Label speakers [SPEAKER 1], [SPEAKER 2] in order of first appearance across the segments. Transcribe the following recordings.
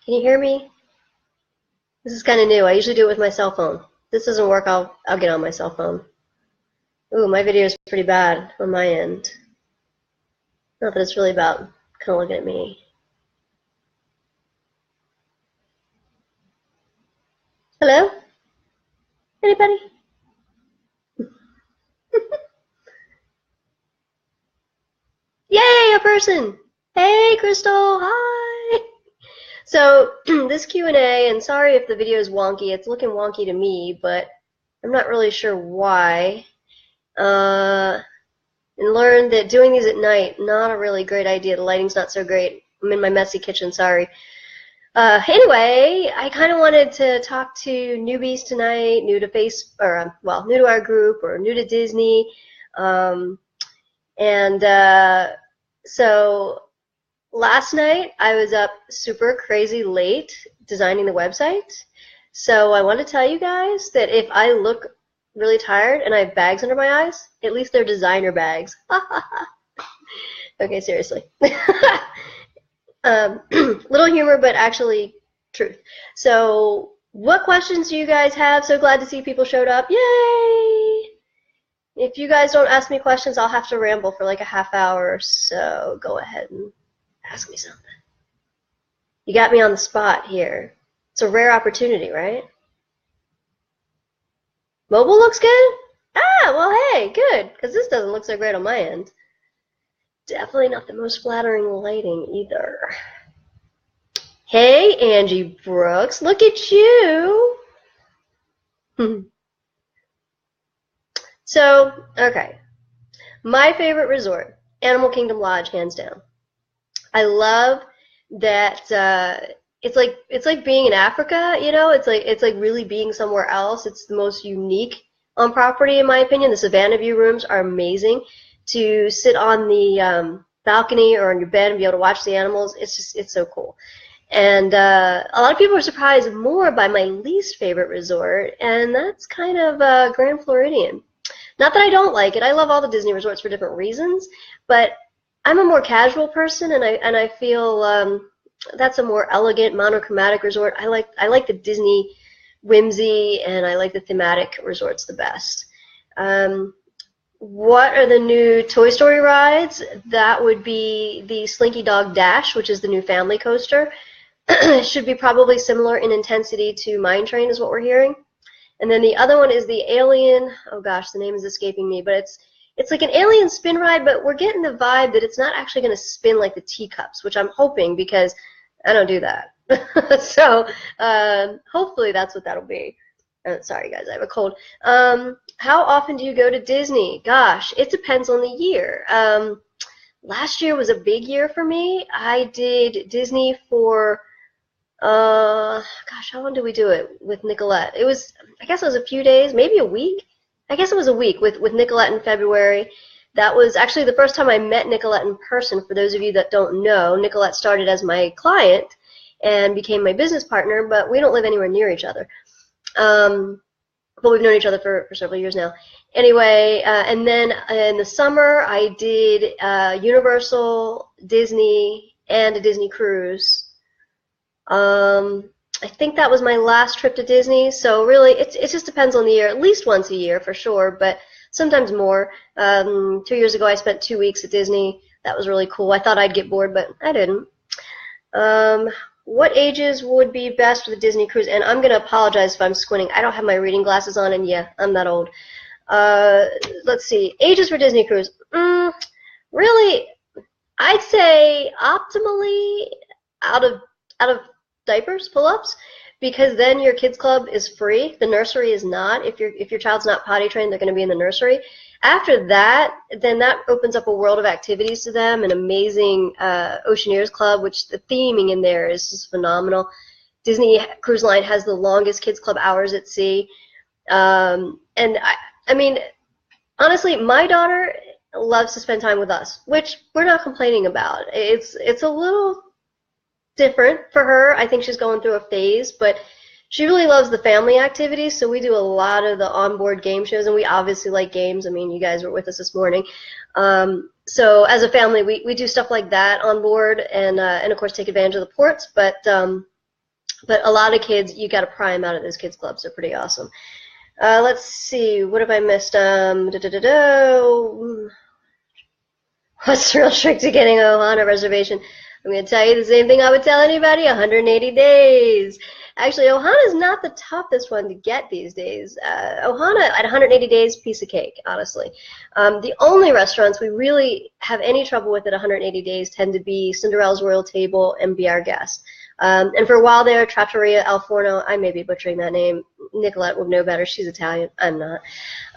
[SPEAKER 1] Can you hear me? This is kind of new. I usually do it with my cell phone. If this doesn't work, I'll get on my cell phone. Ooh, my video is pretty bad on my end. Not that it's really about kind of looking at me. Hello? Anybody? Yay, a person! Hey, Crystal, hi! So, this Q&A, and sorry if the video is wonky. It's looking wonky to me, but I'm not really sure why. And learned that doing these at night, not a really great idea. The lighting's not so great. I'm in my messy kitchen, sorry. Anyway, I kind of wanted to talk to newbies tonight, new to new to our group or new to Disney. So last night I was up super crazy late designing the website. So I want to tell you guys that if I look really tired and I have bags under my eyes, at least they're designer bags. Okay, seriously. Little humor, but actually truth. So what questions do you guys have? So glad to see people showed up. Yay! If you guys don't ask me questions, I'll have to ramble for like a half hour, so go ahead and ask me something. You got me on the spot here. It's a rare opportunity, right? Mobile looks good? Ah, well, hey, good, because this doesn't look so great on my end. Definitely not the most flattering lighting either. Hey, Angie Brooks, look at you. So, okay. My favorite resort, Animal Kingdom Lodge, hands down. I love that it's like being in Africa, you know? It's like really being somewhere else. It's the most unique on property, in my opinion. The Savannah View rooms are amazing. To sit on the balcony or on your bed and be able to watch the animals, it's so cool. And a lot of people are surprised more by my least favorite resort, and that's kind of Grand Floridian. Not that I don't like it. I love all the Disney resorts for different reasons, but I'm a more casual person, and I feel that's a more elegant, monochromatic resort. I like the Disney whimsy, and I like the thematic resorts the best. What are the new Toy Story rides? That would be the Slinky Dog Dash, which is the new family coaster. It should be probably similar in intensity to Mine Train is what we're hearing. And then the other one is the Alien, oh gosh, the name is escaping me, but it's like an alien spin ride, but we're getting the vibe that it's not actually going to spin like the teacups, which I'm hoping because I don't do that. So hopefully that's what that'll be. Sorry guys, I have a cold. How often do you go to Disney? Gosh, it depends on the year. Last year was a big year for me. I did Disney for gosh, how long did we do it with Nicolette? I guess it was a few days, maybe a week. I guess it was a week with Nicolette in February. That was actually the first time I met Nicolette in person. For those of you that don't know, Nicolette started as my client and became my business partner, but we don't live anywhere near each other. But we've known each other for several years now. Anyway, and then in the summer, I did Universal, Disney, and a Disney cruise. I think that was my last trip to Disney, so really it just depends on the year, at least once a year for sure, but sometimes more. 2 years ago I spent 2 weeks at Disney. That was really cool. I thought I'd get bored, but I didn't. What ages would be best for the Disney cruise? And I'm going to apologize if I'm squinting. I don't have my reading glasses on, and yeah, I'm that old. Let's see. Ages for Disney cruise. Really, I'd say optimally out of diapers, pull-ups, because then your kids club is free. The nursery is not. If your child's not potty trained, they're going to be in the nursery. After that, then that opens up a world of activities to them, an amazing Oceaneers Club, which the theming in there is just phenomenal. Disney Cruise Line has the longest kids club hours at sea. And I mean, honestly, my daughter loves to spend time with us, which we're not complaining about. It's a little different for her. I think she's going through a phase, but she really loves the family activities, so we do a lot of the onboard game shows, and we obviously like games. I mean, you guys were with us this morning. So as a family, we do stuff like that on board, and of course take advantage of the ports, but But a lot of kids, you got to pry them out of those kids clubs. They're pretty awesome. Let's see, what have I missed? What's the real trick to getting a Ohana reservation? I'm going to tell you the same thing I would tell anybody, 180 days. Actually, Ohana is not the toughest one to get these days. Ohana, at 180 days, piece of cake, honestly. The only restaurants we really have any trouble with at 180 days tend to be Cinderella's Royal Table and Be Our Guest. And for a while there, Trattoria Al Forno, I may be butchering that name. Nicolette would know better. She's Italian. I'm not.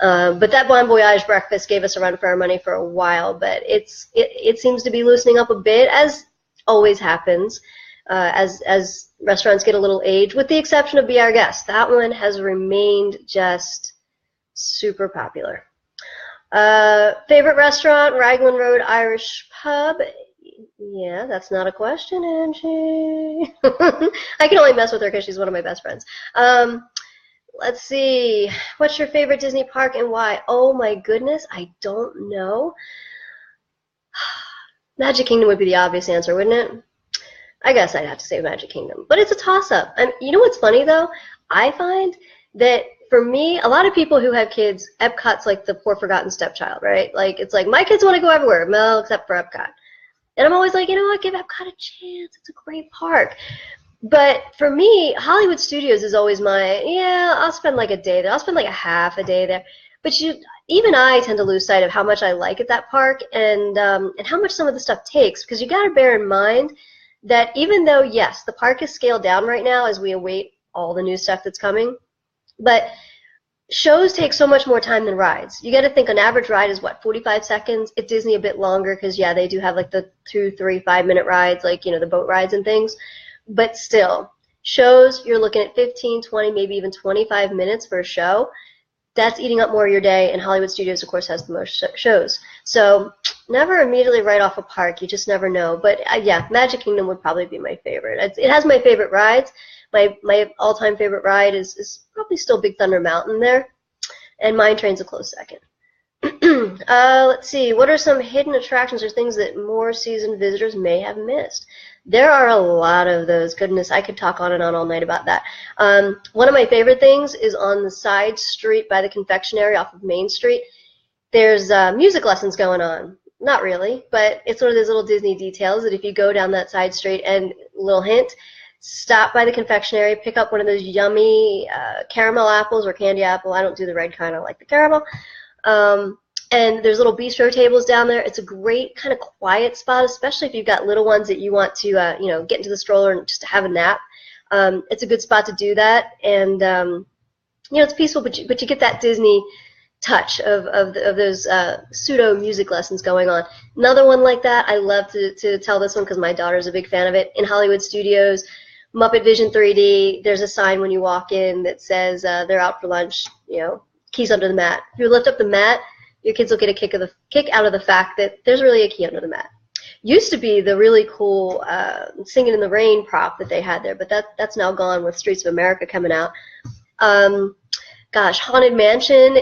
[SPEAKER 1] But that Bon Voyage breakfast gave us a run for our money for a while, but it seems to be loosening up a bit, as always happens, as restaurants get a little aged, with the exception of Be Our Guest. That one has remained just super popular. Favorite restaurant, Raglan Road Irish Pub. Yeah, that's not a question, Angie. I can only mess with her because she's one of my best friends. Let's see. What's your favorite Disney park and why? Oh my goodness, I don't know. Magic Kingdom would be the obvious answer, wouldn't it? I guess I'd have to say Magic Kingdom. But it's a toss-up. And you know what's funny, though? I find that, for me, a lot of people who have kids, Epcot's like the poor forgotten stepchild, right? Like, it's like, my kids want to go everywhere, well, except for Epcot. And I'm always like, you know what, give Epcot a chance. It's a great park. But for me, Hollywood Studios is always my, yeah, I'll spend like a day there. I'll spend like a half a day there. But even I tend to lose sight of how much I like at that park and how much some of the stuff takes. Because you got to bear in mind that even though, yes, the park is scaled down right now as we await all the new stuff that's coming, but shows take so much more time than rides. You got to think an average ride is, what, 45 seconds? At Disney, a bit longer because, yeah, they do have like the 2, 3, 5-minute rides, like, you know, the boat rides and things. But still, shows, you're looking at 15, 20, maybe even 25 minutes for a show. That's eating up more of your day, and Hollywood Studios, of course, has the most shows. So never immediately write off a park. You just never know. But, yeah, Magic Kingdom would probably be my favorite. It has my favorite rides. My all-time favorite ride is probably still Big Thunder Mountain there, and Mine Train's a close second. Let's see. What are some hidden attractions or things that more seasoned visitors may have missed? There are a lot of those. Goodness, I could talk on and on all night about that. One of my favorite things is on the side street by the confectionery off of Main Street. There's music lessons going on. Not really, but it's one of those little Disney details that if you go down that side street, and little hint, stop by the confectionery, pick up one of those yummy caramel apples or candy apple. I don't do the red kind. I like the caramel. And there's little bistro tables down there. It's a great kind of quiet spot, especially if you've got little ones that you want to, you know, get into the stroller and just have a nap. It's a good spot to do that, and you know, it's peaceful, but you get that Disney touch of those pseudo music lessons going on. Another one like that, I love to tell this one because my daughter's a big fan of it. In Hollywood Studios, Muppet Vision 3D, there's a sign when you walk in that says they're out for lunch, you know, keys under the mat. If you lift up the mat, your kids will get a kick out of the fact that there's really a key under the mat. Used to be the really cool Singing in the Rain prop that they had there, but that's now gone with Streets of America coming out. Gosh, Haunted Mansion,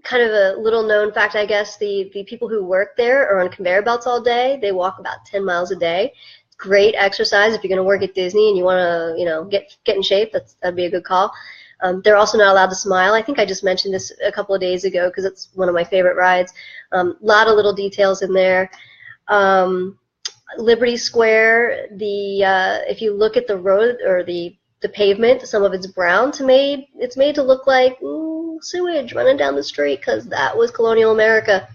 [SPEAKER 1] kind of a little known fact, I guess, the people who work there are on conveyor belts all day. They walk about 10 miles a day. Great exercise if you're going to work at Disney and you want to, you know, get in shape. That'd be a good call. They're also not allowed to smile. I think I just mentioned this a couple of days ago because it's one of my favorite rides. A lot of little details in there. Liberty Square, if you look at the road or the pavement, some of it's brown it's made to look like sewage running down the street because that was colonial America.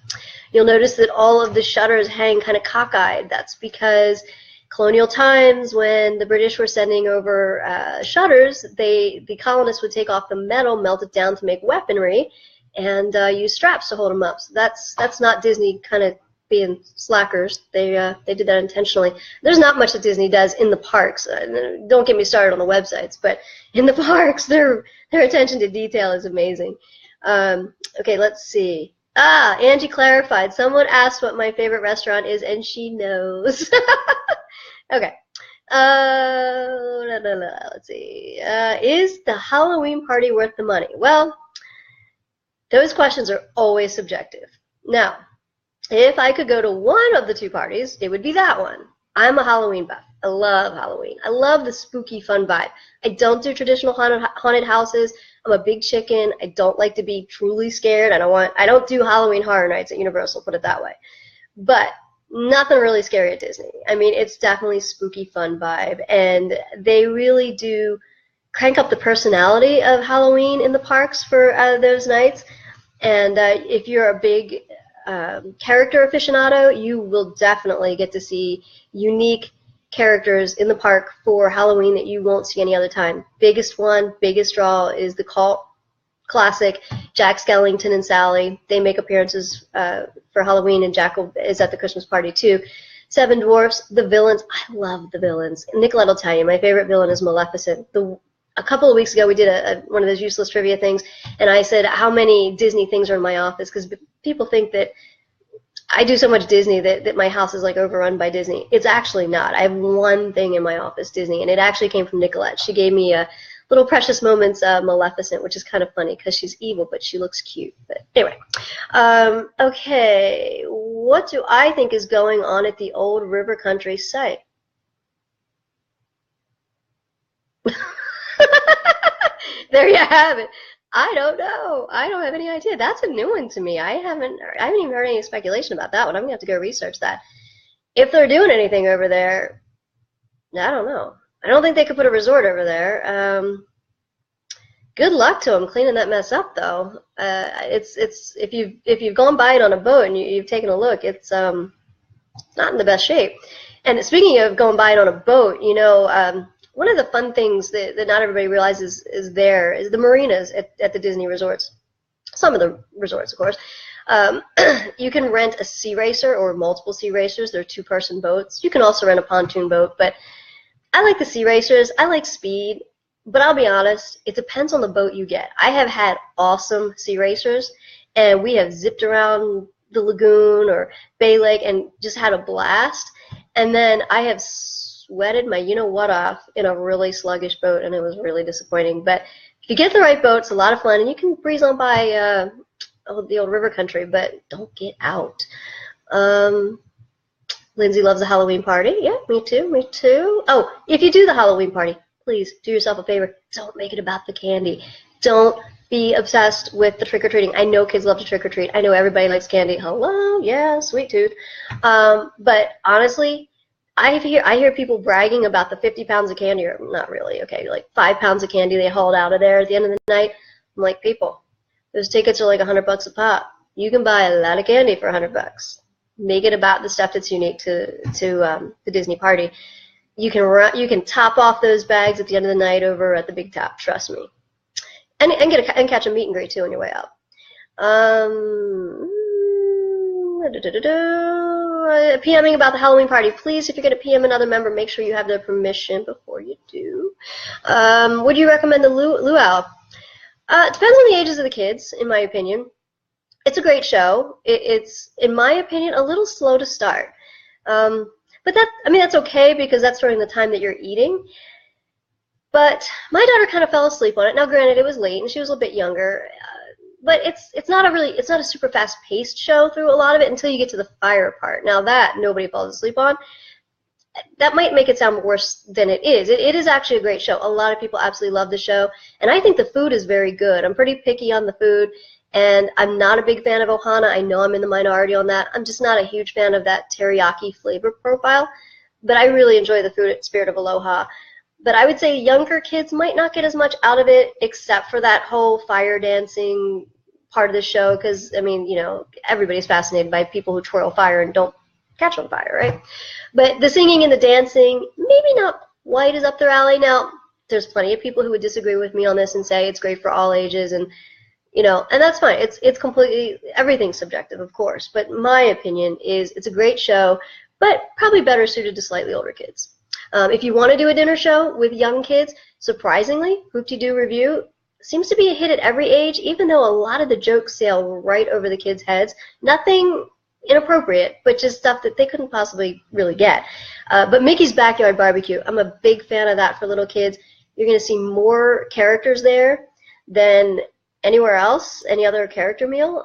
[SPEAKER 1] You'll notice that all of the shutters hang kind of cockeyed. That's because colonial times, when the British were sending over shutters, the colonists would take off the metal, melt it down to make weaponry, and use straps to hold them up. So that's not Disney kind of being slackers. They did that intentionally. There's not much that Disney does in the parks. Don't get me started on the websites, but in the parks, their attention to detail is amazing. Okay, let's see. Angie clarified. Someone asked what my favorite restaurant is, and she knows. Okay. Let's see. Is the Halloween party worth the money? Well, those questions are always subjective. Now, if I could go to one of the two parties, it would be that one. I'm a Halloween buff. I love Halloween. I love the spooky, fun vibe. I don't do traditional haunted houses. I'm a big chicken. I don't like to be truly scared. I don't do Halloween Horror Nights at Universal, put it that way. But nothing really scary at Disney. I mean, it's definitely spooky, fun vibe, and they really do crank up the personality of Halloween in the parks for those nights. And if you're a big character aficionado, you will definitely get to see unique characters in the park for Halloween that you won't see any other time. Biggest one, biggest draw is the cult classic Jack Skellington and Sally. They make appearances for Halloween, and Jack is at the Christmas party too. Seven Dwarfs, the villains. I love the villains. Nicolette will tell you, my favorite villain is Maleficent. A couple of weeks ago, we did one of those useless trivia things, and I said how many Disney things are in my office, because people think that I do so much Disney that my house is like overrun by Disney. It's actually not. I have one thing in my office, Disney, and it actually came from Nicolette. She gave me a Little Precious Moments Maleficent, which is kind of funny because she's evil, but she looks cute. But anyway, okay, what do I think is going on at the Old River Country site? There you have it. I don't know. I don't have any idea. That's a new one to me. I haven't even heard any speculation about that one. I'm gonna have to go research that. If they're doing anything over there, I don't know. I don't think they could put a resort over there. Good luck to them cleaning that mess up, though. It's if you've gone by it on a boat and you've taken a look, it's not in the best shape. And speaking of going by it on a boat, you know, one of the fun things that not everybody realizes is the marinas at the Disney resorts. Some of the resorts, of course. You can rent a sea racer or multiple sea racers. They're two-person boats. You can also rent a pontoon boat, but I like the sea racers. I like speed, but I'll be honest, it depends on the boat you get. I have had awesome sea racers, and we have zipped around the lagoon or Bay Lake and just had a blast. And then I have sweated my you-know-what off in a really sluggish boat, and it was really disappointing. But if you get the right boat, it's a lot of fun, and you can breeze on by the Old River Country, but don't get out. Lindsay loves a Halloween party. Yeah, me too, me too. Oh, if you do the Halloween party, please do yourself a favor. Don't make it about the candy. Don't be obsessed with the trick-or-treating. I know kids love to trick-or-treat. I know everybody likes candy. Hello, yeah, sweet tooth. But honestly, I hear people bragging about the 50 pounds of candy, or not really, okay, like 5 pounds of candy they hauled out of there at the end of the night. I'm like, people, those tickets are like $100 a pop. You can buy a lot of candy for $100. Make it about the stuff that's unique to the Disney party. You can top off those bags at the end of the night over at the Big Top. Trust me, and catch a meet and greet too on your way out. PMing about the Halloween party. Please, if you're going to PM another member, make sure you have their permission before you do. Would you recommend the luau? It depends on the ages of the kids, in my opinion. It's a great show. It's, in my opinion, a little slow to start. But that's okay because that's during the time that you're eating. But my daughter kind of fell asleep on it. Now, granted, it was late and she was a little bit younger. But it's not a super fast-paced show through a lot of it until you get to the fire part. Now that nobody falls asleep on, that might make it sound worse than it is. It is actually a great show. A lot of people absolutely love the show, and I think the food is very good. I'm pretty picky on the food, and I'm not a big fan of Ohana. I know I'm in the minority on that. I'm just not a huge fan of that teriyaki flavor profile, but I really enjoy the food at Spirit of Aloha. But I would say younger kids might not get as much out of it, except for that whole fire dancing part of the show, because, I mean, you know, everybody's fascinated by people who twirl fire and don't catch on fire, right? But the singing and the dancing, maybe not quite as up their alley. Now, there's plenty of people who would disagree with me on this and say it's great for all ages, and, you know, and that's fine. It's completely, everything's subjective, of course, but my opinion is it's a great show, but probably better suited to slightly older kids. If you want to do a dinner show with young kids, surprisingly, Hoop-Dee-Doo Revue seems to be a hit at every age, even though a lot of the jokes sail right over the kids' heads. Nothing inappropriate, but just stuff that they couldn't possibly really get. But Mickey's Backyard Barbecue, I'm a big fan of that for little kids. You're going to see more characters there than anywhere else, any other character meal.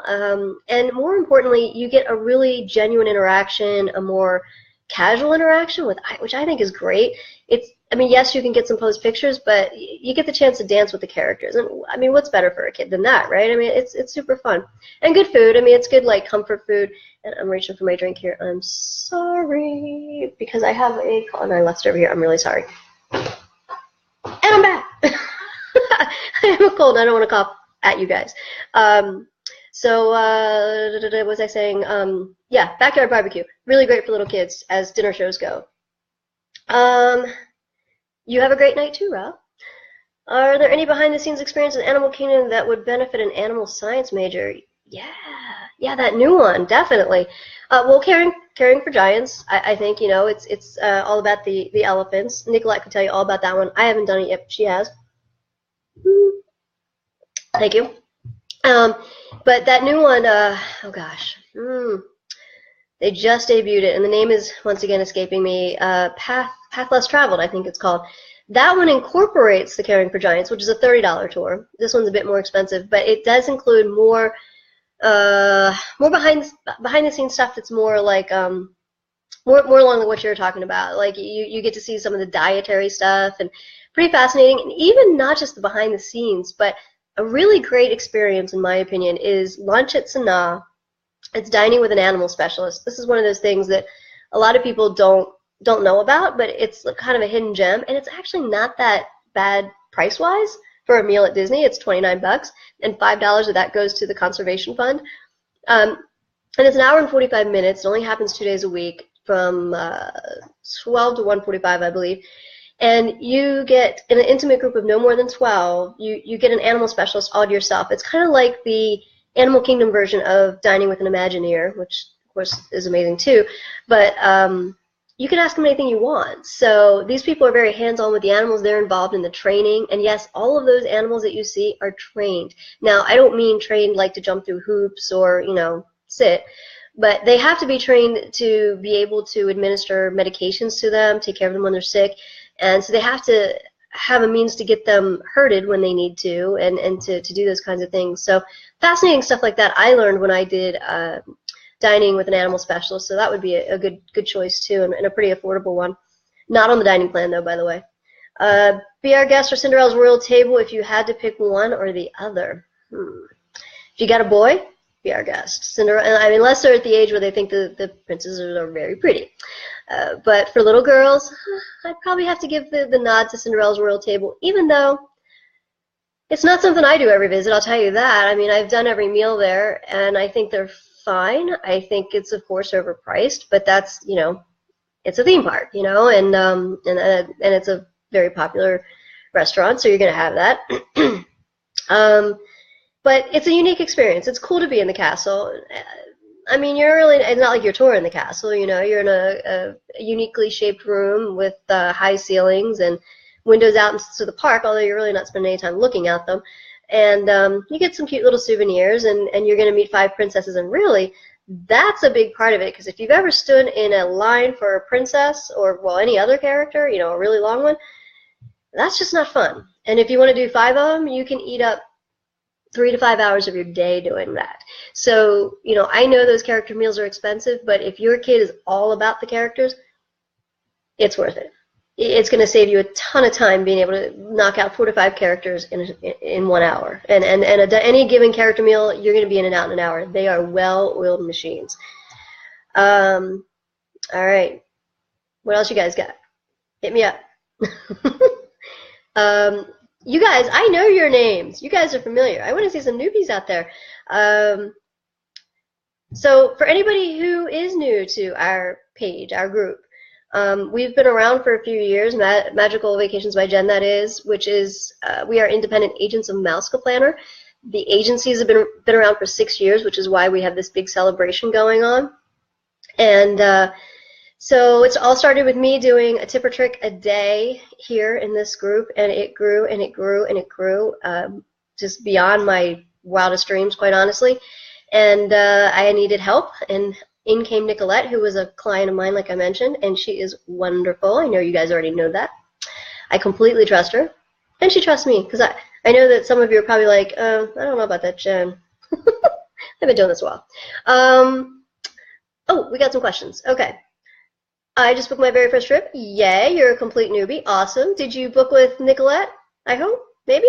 [SPEAKER 1] And more importantly, you get a really genuine interaction, a more casual interaction with, which I think is great. I mean, yes, you can get some posed pictures, but you get the chance to dance with the characters. And I mean, what's better for a kid than that, right? I mean, it's super fun. And good food. I mean, it's good, like, comfort food. And I'm reaching for my drink here. I'm sorry, because I have a call, and I left it over here. I'm really sorry. And I'm back. I have a cold, and I don't want to cough at you guys. So, what was I saying? Yeah, backyard barbecue. Really great for little kids as dinner shows go. You have a great night too, Rob. Are there any behind-the-scenes experiences in Animal Kingdom that would benefit an animal science major? Yeah, that new one, definitely. Well, caring for giants, I think, you know, it's all about the elephants. Nicolette can tell you all about that one. I haven't done it yet, but she has. Thank you. But that new one, oh gosh, they just debuted it, and the name is, once again, escaping me, Path Less Traveled, I think it's called. That one incorporates the Caring for Giants, which is a $30 tour. This one's a bit more expensive, but it does include more behind the scenes stuff that's more like more along what you're talking about. Like you get to see some of the dietary stuff, and pretty fascinating. And even not just the behind the scenes, but a really great experience, in my opinion, is lunch at Sanaa. It's dining with an animal specialist. This is one of those things that a lot of people don't know about, but it's kind of a hidden gem, and it's actually not that bad price-wise for a meal at Disney. It's $29, and $5 of that goes to the conservation fund. And it's an hour and 45 minutes. It only happens 2 days a week from 12 to 1:45, I believe. And you get, in an intimate group of no more than 12, you get an animal specialist all to yourself. It's kind of like the Animal Kingdom version of Dining with an Imagineer, which, of course, is amazing too. But you can ask them anything you want. So these people are very hands-on with the animals. They're involved in the training. And yes, all of those animals that you see are trained. Now, I don't mean trained like to jump through hoops or, you know, sit. But they have to be trained to be able to administer medications to them, take care of them when they're sick. And so they have to have a means to get them herded when they need to, and to do those kinds of things. So fascinating stuff like that I learned when I did dining with an animal specialist. So that would be a good choice too, and a pretty affordable one. Not on the dining plan though, by the way. Be Our Guest or Cinderella's Royal Table if you had to pick one or the other. If you got a boy, Be Our Guest. Cinderella, I mean, unless they're at the age where they think the princesses are very pretty. But for little girls, I'd probably have to give the nod to Cinderella's Royal Table, even though it's not something I do every visit, I'll tell you that. I mean, I've done every meal there, and I think they're fine. I think it's, of course, overpriced, but that's, you know, it's a theme park, you know, and it's a very popular restaurant, so you're going to have that. But it's a unique experience. It's cool to be in the castle. I mean, it's not like you're touring the castle, you know, you're in a uniquely shaped room with high ceilings and windows out into the park, although you're really not spending any time looking at them. And you get some cute little souvenirs, and you're going to meet 5 princesses, and really, that's a big part of it, because if you've ever stood in a line for a princess, or, well, any other character, you know, a really long one, that's just not fun. And if you want to do 5 of them, you can eat up 3 to 5 hours of your day doing that. So, you know, I know those character meals are expensive, but if your kid is all about the characters, it's worth it. It's going to save you a ton of time being able to knock out 4 to 5 characters in 1 hour. And any given character meal, you're going to be in and out in an hour. They are well-oiled machines. All right. What else you guys got? Hit me up. You guys, I know your names. You guys are familiar. I want to see some newbies out there. So for anybody who is new to our page, our group, we've been around for a few years, Magical Vacations by Jen, that is, which is, we are independent agents of Mouska Planner. The agencies have been around for 6 years, which is why we have this big celebration going on. And so it's all started with me doing a tip or trick a day here in this group, and it grew and it grew and it grew, just beyond my wildest dreams, quite honestly. And I needed help, and in came Nicolette, who was a client of mine, like I mentioned, and she is wonderful. I know you guys already know that. I completely trust her, and she trusts me, because I know that some of you are probably like, I don't know about that, Jen. I've been doing this a while. Oh, we got some questions. Okay. I just booked my very first trip. Yay, you're a complete newbie. Awesome. Did you book with Nicolette? I hope. Maybe?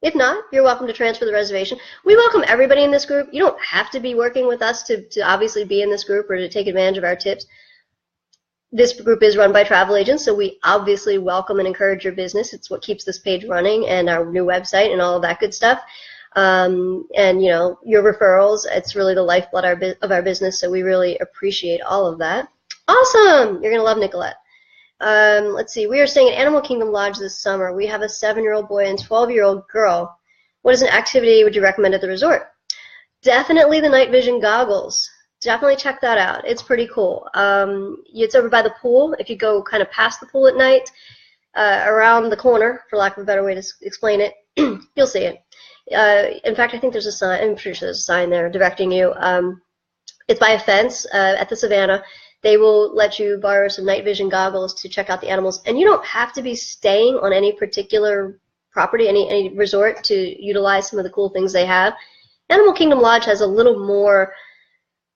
[SPEAKER 1] If not, you're welcome to transfer the reservation. We welcome everybody in this group. You don't have to be working with us to obviously be in this group or to take advantage of our tips. This group is run by travel agents, so we obviously welcome and encourage your business. It's what keeps this page running and our new website and all of that good stuff. And, you know, your referrals, it's really the lifeblood of our business, so we really appreciate all of that. Awesome! You're going to love Nicolette. Let's see. We are staying at Animal Kingdom Lodge this summer. We have a 7-year-old boy and 12-year-old girl. What is an activity would you recommend at the resort? Definitely the night vision goggles. Definitely check that out. It's pretty cool. It's over by the pool. If you go kind of past the pool at night, around the corner, for lack of a better way to explain it, you'll see it. In fact, I think there's a sign. I'm pretty sure there's a sign there directing you. It's by a fence at the Savannah. They will let you borrow some night vision goggles to check out the animals. And you don't have to be staying on any particular property, any resort, to utilize some of the cool things they have. Animal Kingdom Lodge has a little more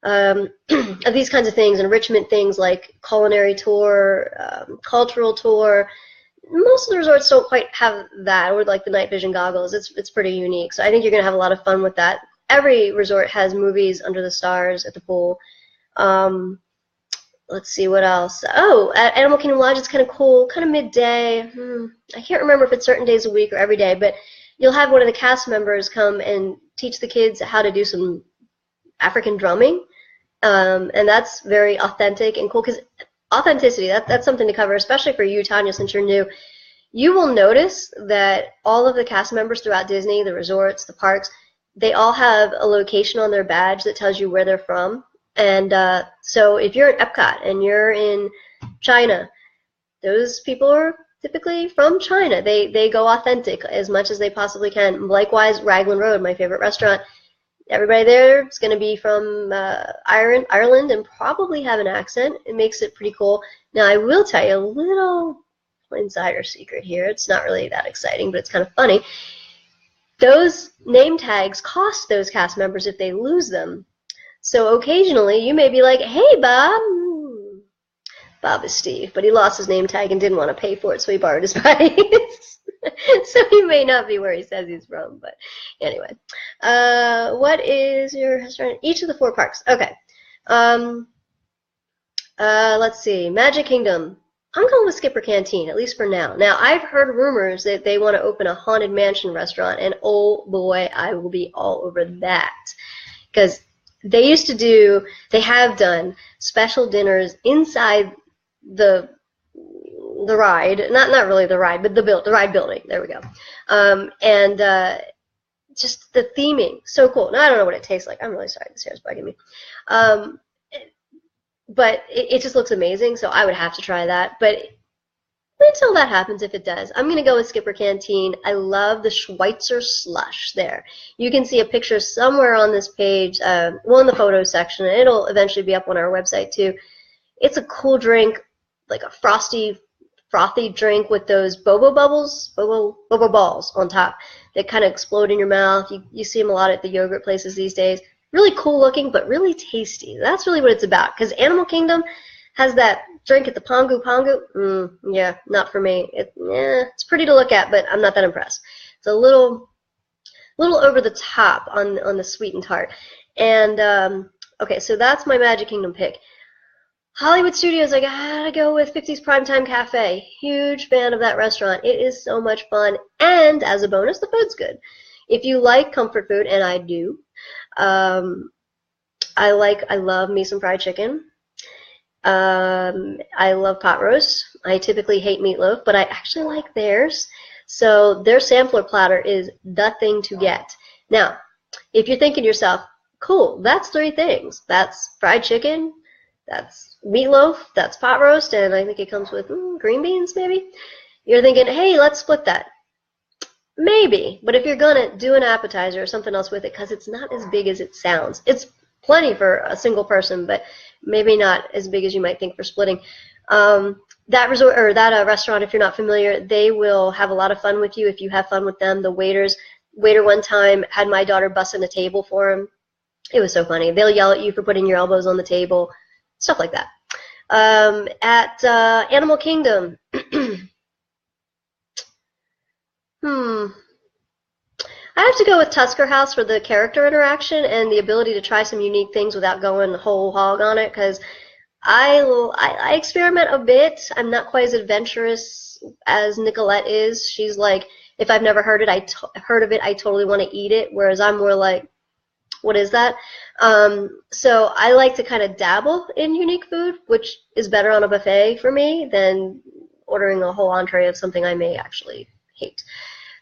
[SPEAKER 1] of these kinds of things, enrichment things like culinary tour, cultural tour. Most of the resorts don't quite have that, or like the night vision goggles. It's pretty unique. So I think you're going to have a lot of fun with that. Every resort has movies under the stars at the pool. Let's see what else. Oh, at Animal Kingdom Lodge, it's kind of cool, kind of midday. I can't remember if it's certain days a week or every day, but you'll have one of the cast members come and teach the kids how to do some African drumming, and that's very authentic and cool, because authenticity, that's something to cover, especially for you, Tanya, since you're new. You will notice that all of the cast members throughout Disney, the resorts, the parks, they all have a location on their badge that tells you where they're from. And so if you're at Epcot and you're in China, those people are typically from China. They go authentic as much as they possibly can. Likewise, Raglan Road, my favorite restaurant, everybody there is going to be from Ireland and probably have an accent. It makes it pretty cool. Now, I will tell you a little insider secret here. It's not really that exciting, but it's kind of funny. Those name tags cost those cast members if they lose them. So occasionally you may be like, hey, Bob. Bob is Steve, but he lost his name tag and didn't want to pay for it, so he borrowed his buddies. So he may not be where he says he's from, but anyway. What is your restaurant? Each of the 4 parks. Okay. Let's see. Magic Kingdom. I'm going with Skipper Canteen, at least for now. Now, I've heard rumors that they want to open a Haunted Mansion restaurant, and oh boy, I will be all over that. Because they have done special dinners inside the ride, not really the ride, but the ride building. There we go. Just the theming, so cool. Now I don't know what it tastes like. I'm really sorry, this hair is bugging me. But it just looks amazing, so I would have to try that. But until that happens, if it does, I'm going to go with Skipper Canteen. I love the Schweitzer slush there. You can see a picture somewhere on this page, well, in the photos section, and it'll eventually be up on our website too. It's a cool drink, like a frothy drink with those bobo balls on top that kind of explode in your mouth. You see them a lot at the yogurt places these days. Really cool looking, but really tasty. That's really what it's about, because Animal Kingdom has that drink at the Pongu Pongu. Yeah, not for me. It's pretty to look at, but I'm not that impressed. It's a little over the top on the sweet and tart. And okay, so that's my Magic Kingdom pick. Hollywood Studios, I gotta go with 50's Primetime Cafe. Huge fan of that restaurant. It is so much fun, and as a bonus, the food's good. If you like comfort food, and I do, I love me some fried chicken. I love pot roast. I typically hate meatloaf, but I actually like theirs. So their sampler platter is the thing to get. Now, if you're thinking to yourself, cool, that's 3 things. That's fried chicken, that's meatloaf, that's pot roast, and I think it comes with green beans maybe. You're thinking, hey, let's split that. Maybe, but if you're gonna do an appetizer or something else with it, because it's not as big as it sounds. It's plenty for a single person, but maybe not as big as you might think for splitting. That resort or that restaurant, if you're not familiar, they will have a lot of fun with you if you have fun with them. The waiter one time had my daughter bussing a table for him. It was so funny. They'll yell at you for putting your elbows on the table, stuff like that. At Animal Kingdom, I have to go with Tusker House for the character interaction and the ability to try some unique things without going whole hog on it, because I experiment a bit. I'm not quite as adventurous as Nicolette is. She's like, if I've never heard of it, I totally want to eat it, whereas I'm more like, what is that? So I like to kind of dabble in unique food, which is better on a buffet for me than ordering a whole entree of something I may actually hate.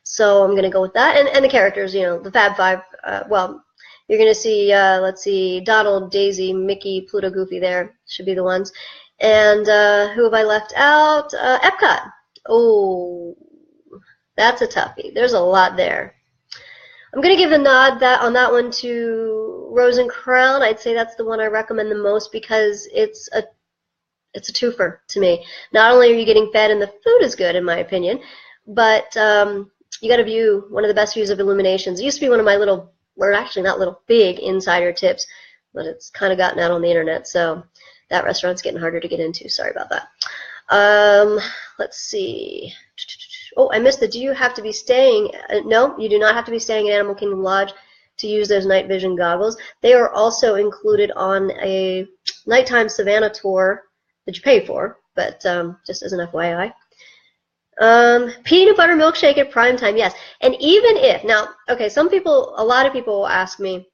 [SPEAKER 1] So I'm going to go with that. And the characters, you know, the Fab Five, well, you're going to see, let's see, Donald, Daisy, Mickey, Pluto, Goofy there should be the ones. And who have I left out? Epcot. Oh, that's a toughie. There's a lot there. I'm going to give the nod on that one to Rose and Crown. I'd say that's the one I recommend the most because it's a twofer to me. Not only are you getting fed and the food is good, in my opinion, but you got a view, one of the best views of Illuminations. It used to be one of my little, or actually not little, big insider tips, but it's kind of gotten out on the internet, so that restaurant's getting harder to get into. Sorry about that. Let's see. Oh, I missed it. Do you have to be staying? No, you do not have to be staying at Animal Kingdom Lodge to use those night vision goggles. They are also included on a nighttime Savannah tour that you pay for, but just as an FYI. Peanut butter milkshake at prime time, yes. And even if, now, okay, a lot of people will ask me,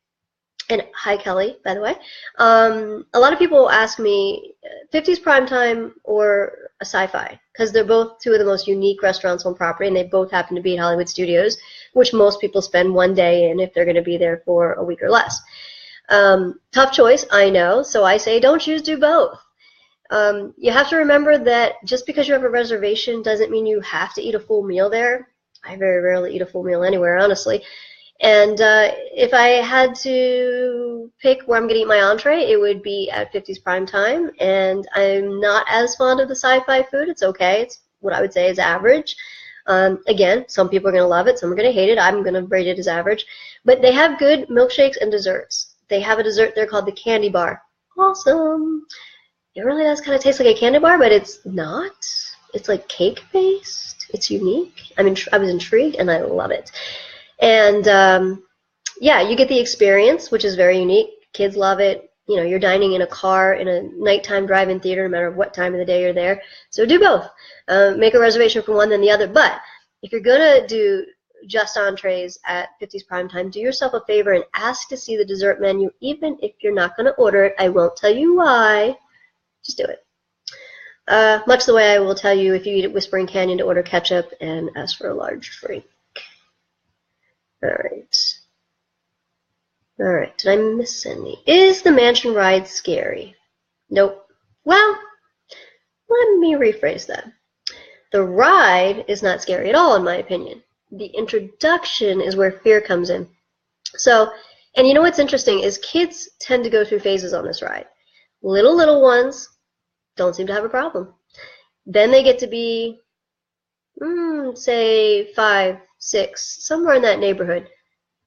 [SPEAKER 1] and hi Kelly, by the way, a lot of people will ask me 50s prime time or a sci-fi, because they're both two of the most unique restaurants on property, and they both happen to be at Hollywood Studios, which most people spend one day in if they're going to be there for a week or less. Tough choice, I know, so I say don't choose, do both. You have to remember that just because you have a reservation doesn't mean you have to eat a full meal there. I very rarely eat a full meal anywhere, honestly. And if I had to pick where I'm going to eat my entree, it would be at 50's prime time. And I'm not as fond of the sci-fi food. It's okay. It's what I would say is average. Again, some people are going to love it. Some are going to hate it. I'm going to rate it as average. But they have good milkshakes and desserts. They have a dessert there called the Candy Bar. Awesome. It really does kind of taste like a candy bar, but it's not. It's like cake-based. It's unique. I mean, I was intrigued, and I love it. And, yeah, you get the experience, which is very unique. Kids love it. You know, you're dining in a car in a nighttime drive-in theater no matter what time of the day you're there. So do both. Make a reservation for one than the other. But if you're going to do just entrees at 50's prime time, do yourself a favor and ask to see the dessert menu, even if you're not going to order it. I won't tell you why. Just do it. Much the way I will tell you if you eat at Whispering Canyon to order ketchup and ask for a large drink. All right. All right. Did I miss any? Is the mansion ride scary? Nope. Well, let me rephrase that. The ride is not scary at all, in my opinion. The introduction is where fear comes in. So, and you know what's interesting is kids tend to go through phases on this ride. Little ones don't seem to have a problem. Then they get to be, say, 5, 6, somewhere in that neighborhood.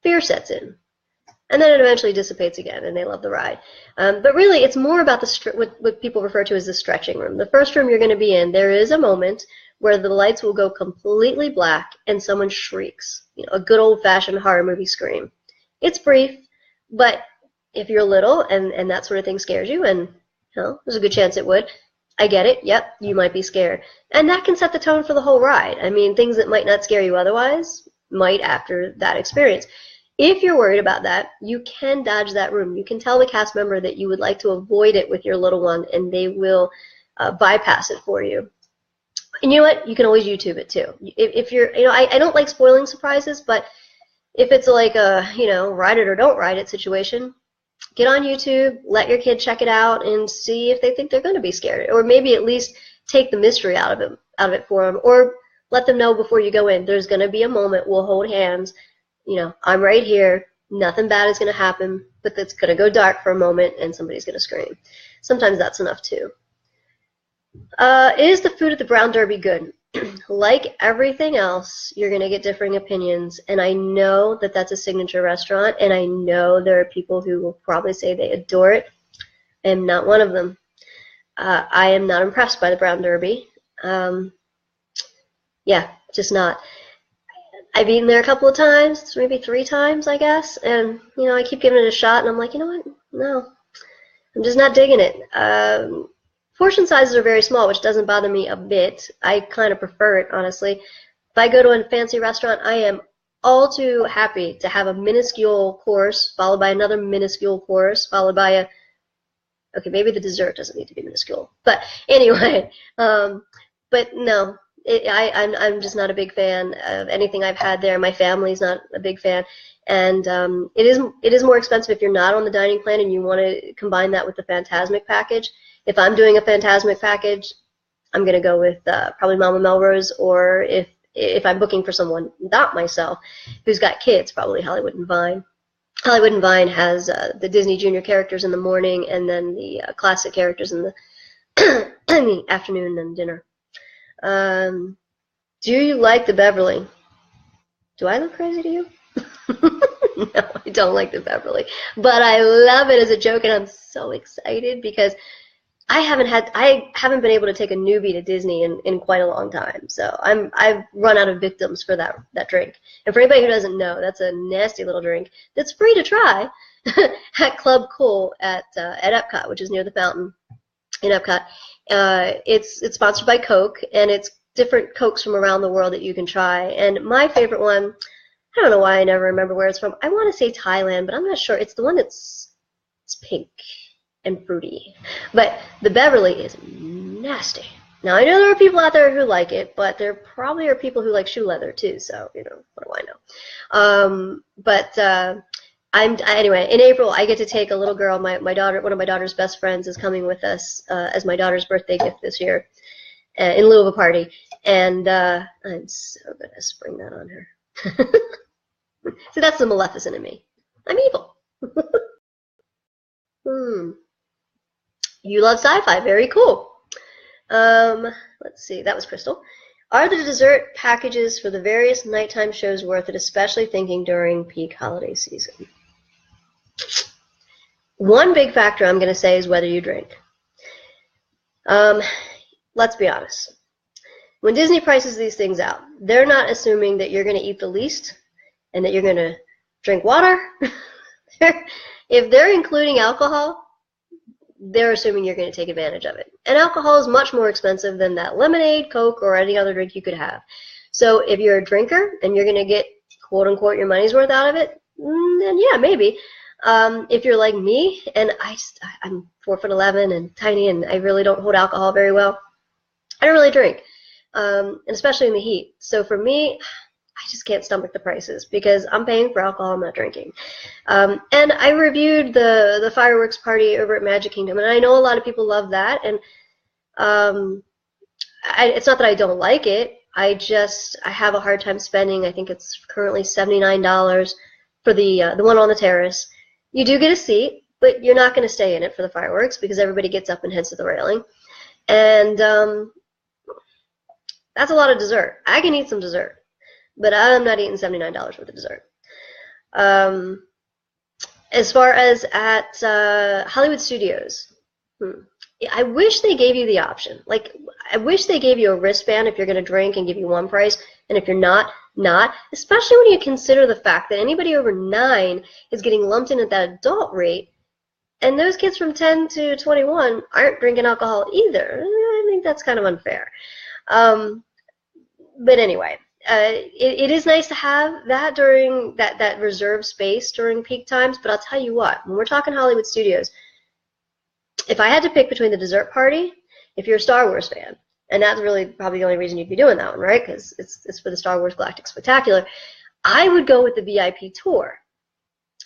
[SPEAKER 1] Fear sets in. And then it eventually dissipates again, and they love the ride. But really, it's more about what people refer to as the stretching room. The first room you're going to be in, there is a moment where the lights will go completely black and someone shrieks. You know, a good old-fashioned horror movie scream. It's brief, but if you're little and that sort of thing scares you, and you know, there's a good chance it would, I get it, yep, you might be scared. And that can set the tone for the whole ride. I mean, things that might not scare you otherwise might after that experience. If you're worried about that, you can dodge that room. You can tell the cast member that you would like to avoid it with your little one, and they will bypass it for you. And you know what? You can always YouTube it too. If you're, you know, I don't like spoiling surprises, but if it's like a, you know, ride it or don't ride it situation, get on YouTube, let your kid check it out, and see if they think they're going to be scared, or maybe at least take the mystery out of it for them, or let them know before you go in. There's going to be a moment. We'll hold hands. You know, I'm right here. Nothing bad is going to happen, but it's going to go dark for a moment, and somebody's going to scream. Sometimes that's enough too. Is the food at the Brown Derby good? Like everything else, you're going to get differing opinions, and I know that that's a signature restaurant, and I know there are people who will probably say they adore it. I am not one of them. I am not impressed by the Brown Derby. Yeah, just not. I've eaten there a couple of times, maybe 3 times, I guess, and I keep giving it a shot, and I'm like, you know what? No, I'm just not digging it. Portion sizes are very small, which doesn't bother me a bit. I kind of prefer it, honestly. If I go to a fancy restaurant, I am all too happy to have a minuscule course followed by another minuscule course followed by a, okay, maybe the dessert doesn't need to be minuscule, but anyway, but no, I'm just not a big fan of anything I've had there. My family's not a big fan, and it is more expensive if you're not on the dining plan and you want to combine that with the Fantasmic package. If I'm doing a Fantasmic package, I'm going to go with probably Mama Melrose, or if I'm booking for someone, not myself, who's got kids, probably Hollywood and Vine. Hollywood and Vine has the Disney Junior characters in the morning and then the classic characters in the, in the afternoon and dinner. Do you like the Beverly? Do I look crazy to you? No, I don't like the Beverly. But I love it as a joke, and I'm so excited because I haven't been able to take a newbie to Disney in quite a long time. So I've run out of victims for that drink. And for anybody who doesn't know, that's a nasty little drink that's free to try at Club Cool at Epcot, which is near the fountain in Epcot. It's sponsored by Coke, and it's different Cokes from around the world that you can try. And my favorite one, I don't know why I never remember where it's from. I want to say Thailand, but I'm not sure. It's the one it's pink and fruity. But the Beverly is nasty. Now, I know there are people out there who like it, but there probably are people who like shoe leather too, so, what do I know? Anyway, in April, I get to take a little girl, my daughter, one of my daughter's best friends is coming with us as my daughter's birthday gift this year in lieu of a party, and I'm so going to spring that on her. See, that's the Maleficent in me. I'm evil. You love sci-fi. Very cool. Let's see. That was Crystal. Are the dessert packages for the various nighttime shows worth it, especially thinking during peak holiday season? One big factor I'm going to say is whether you drink. Let's be honest. When Disney prices these things out, they're not assuming that you're going to eat the least and that you're going to drink water. If they're including alcohol, they're assuming you're going to take advantage of it. And alcohol is much more expensive than that lemonade, Coke, or any other drink you could have. So if you're a drinker and you're going to get, quote unquote, your money's worth out of it, then yeah, maybe. If you're like me, and I'm 4'11" and tiny, and I really don't hold alcohol very well, I don't really drink, and especially in the heat. So for me, I just can't stomach the prices because I'm paying for alcohol, I'm not drinking. And I reviewed the fireworks party over at Magic Kingdom, and I know a lot of people love that, and it's not that I don't like it. I have a hard time spending. I think it's currently $79 for the one on the terrace. You do get a seat, but you're not going to stay in it for the fireworks because everybody gets up and heads to the railing. And that's a lot of dessert. I can eat some dessert, but I'm not eating $79 worth of dessert. As far as at Hollywood Studios, I wish they gave you the option. Like, I wish they gave you a wristband if you're going to drink and give you one price, and if you're not. Especially when you consider the fact that anybody over 9 is getting lumped in at that adult rate, and those kids from 10 to 21 aren't drinking alcohol either. I think that's kind of unfair. But anyway, it is nice to have that during that reserved space during peak times, but I'll tell you what, when we're talking Hollywood Studios, if I had to pick between the dessert party, if you're a Star Wars fan, and that's really probably the only reason you'd be doing that one, right? Because it's for the Star Wars Galactic Spectacular. I would go with the VIP tour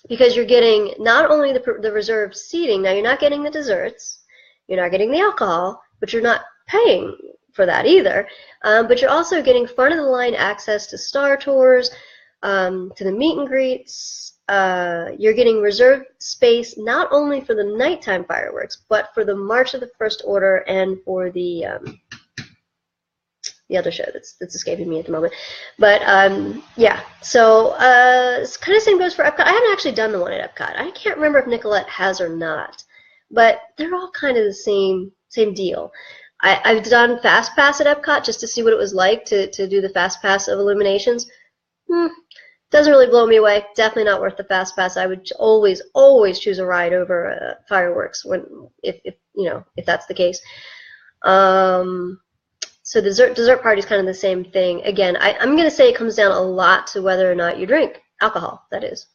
[SPEAKER 1] because you're getting not only the reserved seating. Now, you're not getting the desserts, you're not getting the alcohol, but you're not paying for that either. But you're also getting front-of-the-line access to Star Tours, to the meet and greets. You're getting reserved space not only for the nighttime fireworks, but for the March of the First Order and for the other show that's escaping me at the moment. But yeah, so it's kind of the same goes for Epcot. I haven't actually done the one at Epcot. I can't remember if Nicolette has or not, but they're all kind of the same same deal. I've done Fast Pass at Epcot just to see what it was like to do the Fast Pass of Illuminations. Doesn't really blow me away. Definitely not worth the Fast Pass. I would always choose a ride over fireworks if that's the case. So dessert party is kind of the same thing. Again, I'm going to say it comes down a lot to whether or not you drink alcohol. That is.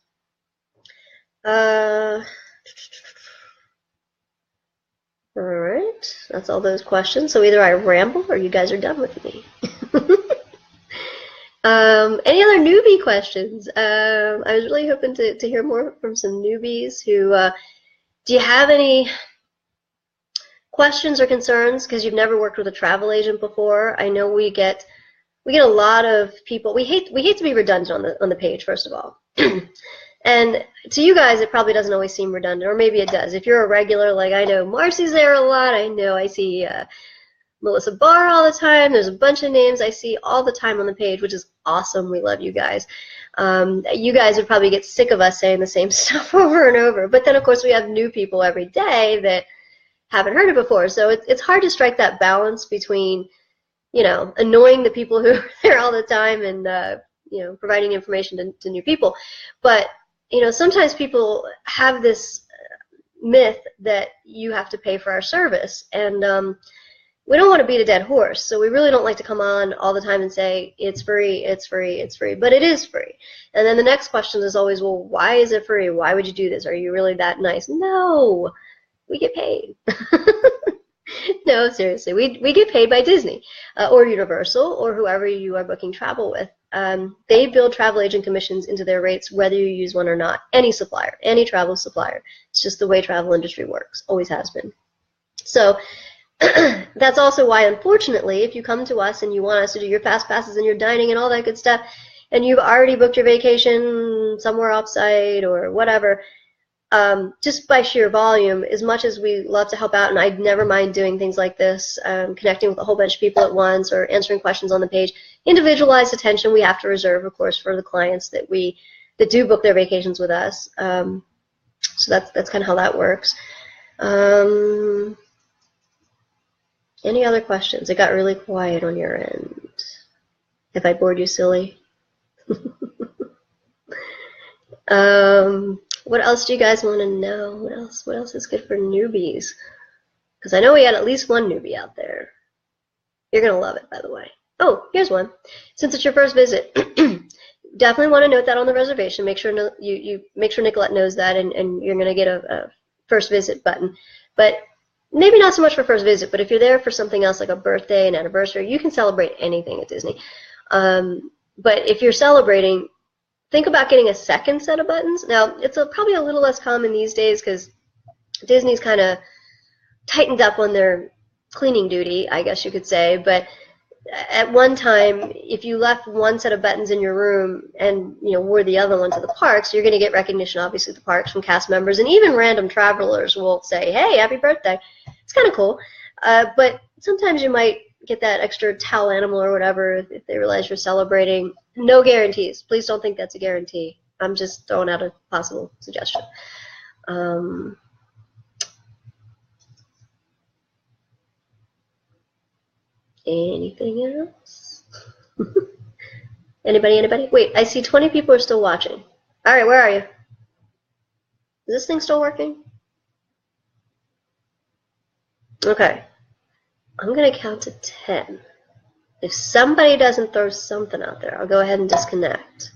[SPEAKER 1] All right, that's all those questions. So either I ramble or you guys are done with me. Any other newbie questions? I was really hoping to hear more from some newbies who, do you have any questions or concerns because you've never worked with a travel agent before? I know we get a lot of people. We hate to be redundant on the page, first of all. And to you guys, it probably doesn't always seem redundant, or maybe it does. If you're a regular, like I know Marcy's there a lot. I know I see Melissa Barr all the time. There's a bunch of names I see all the time on the page, which is awesome. We love you guys. You guys would probably get sick of us saying the same stuff over and over. But then, of course, we have new people every day that haven't heard it before. So it's hard to strike that balance between, annoying the people who are there all the time and, providing information to new people. But sometimes people have this myth that you have to pay for our service, and we don't want to beat a dead horse, so we really don't like to come on all the time and say, it's free, it's free, it's free, but it is free. And then the next question is always, well, why is it free? Why would you do this? Are you really that nice? No, we get paid. No, seriously, we get paid by Disney or Universal or whoever you are booking travel with. They build travel agent commissions into their rates whether you use one or not. Any supplier, any travel supplier. It's just the way travel industry works, always has been. So that's also why, unfortunately, if you come to us and you want us to do your fast passes and your dining and all that good stuff, and you've already booked your vacation somewhere offsite or whatever, just by sheer volume, as much as we love to help out, and I'd never mind doing things like this, connecting with a whole bunch of people at once or answering questions on the page, individualized attention we have to reserve, of course, for the clients that do book their vacations with us. So that's kind of how that works. Any other questions? It got really quiet on your end. Have I bored you silly? What else do you guys want to know? What else is good for newbies? Because I know we had at least one newbie out there. You're going to love it, by the way. Oh, here's one. Since it's your first visit, definitely want to note that on the reservation. Make sure you make sure Nicolette knows that, and you're going to get a first visit button. But maybe not so much for first visit, but if you're there for something else like a birthday, an anniversary, you can celebrate anything at Disney. But if you're celebrating, think about getting a second set of buttons. Now, it's probably a little less common these days because Disney's kind of tightened up on their cleaning duty, I guess you could say. But at one time, if you left one set of buttons in your room and wore the other one to the parks, you're going to get recognition, obviously, at the parks from cast members, and even random travelers will say, "Hey, happy birthday." It's kind of cool. But sometimes you might get that extra towel animal or whatever if they realize you're celebrating. No guarantees. Please don't think that's a guarantee. I'm just throwing out a possible suggestion. Anything else? Anybody? Wait, I see 20 people are still watching. All right, where are you? Is this thing still working? Okay. I'm going to count to 10. If somebody doesn't throw something out there, I'll go ahead and disconnect.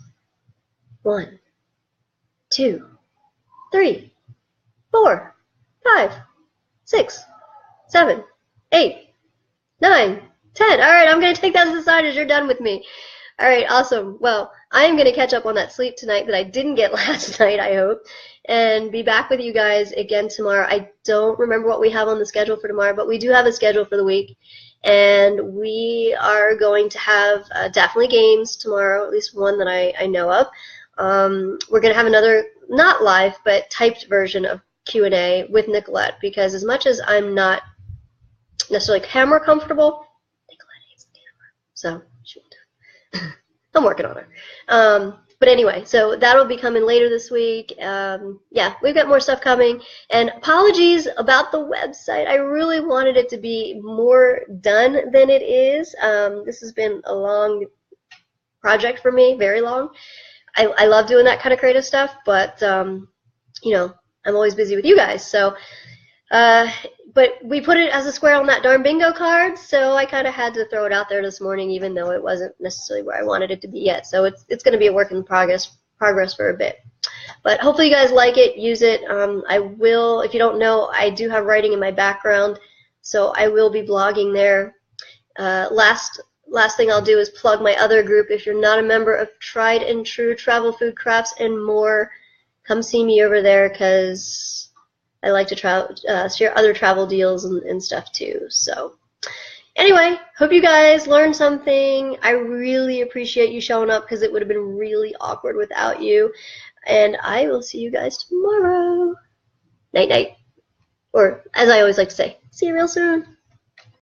[SPEAKER 1] 1, 2, 3, 4, 5, 6, 7, 8, 9, 10. All right, I'm going to take that as a sign as you're done with me. All right, awesome. Well, I'm going to catch up on that sleep tonight that I didn't get last night, I hope, and be back with you guys again tomorrow. I don't remember what we have on the schedule for tomorrow, but we do have a schedule for the week, and we are going to have definitely games tomorrow, at least one that I know of. We're going to have another, not live, but typed version of Q&A with Nicolette, because as much as I'm not necessarily camera comfortable, Nicolette hates the camera, so she won't do it. I'm working on her. But anyway, so that'll be coming later this week. Yeah, we've got more stuff coming. And apologies about the website. I really wanted it to be more done than it is. This has been a long project for me, very long. I love doing that kind of creative stuff, but you know, I'm always busy with you guys. So, but we put it as a square on that darn bingo card, so I kind of had to throw it out there this morning, even though it wasn't necessarily where I wanted it to be yet. So it's going to be a work in progress for a bit. But hopefully you guys like it, use it. I will, if you don't know, I do have writing in my background, so I will be blogging there. Last thing I'll do is plug my other group. If you're not a member of Tried and True Travel, Food, Crafts, and More, come see me over there, because I like to share other travel deals and stuff too. So anyway, hope you guys learned something. I really appreciate you showing up, because it would have been really awkward without you. And I will see you guys tomorrow. Night night. Or as I always like to say, see you real soon.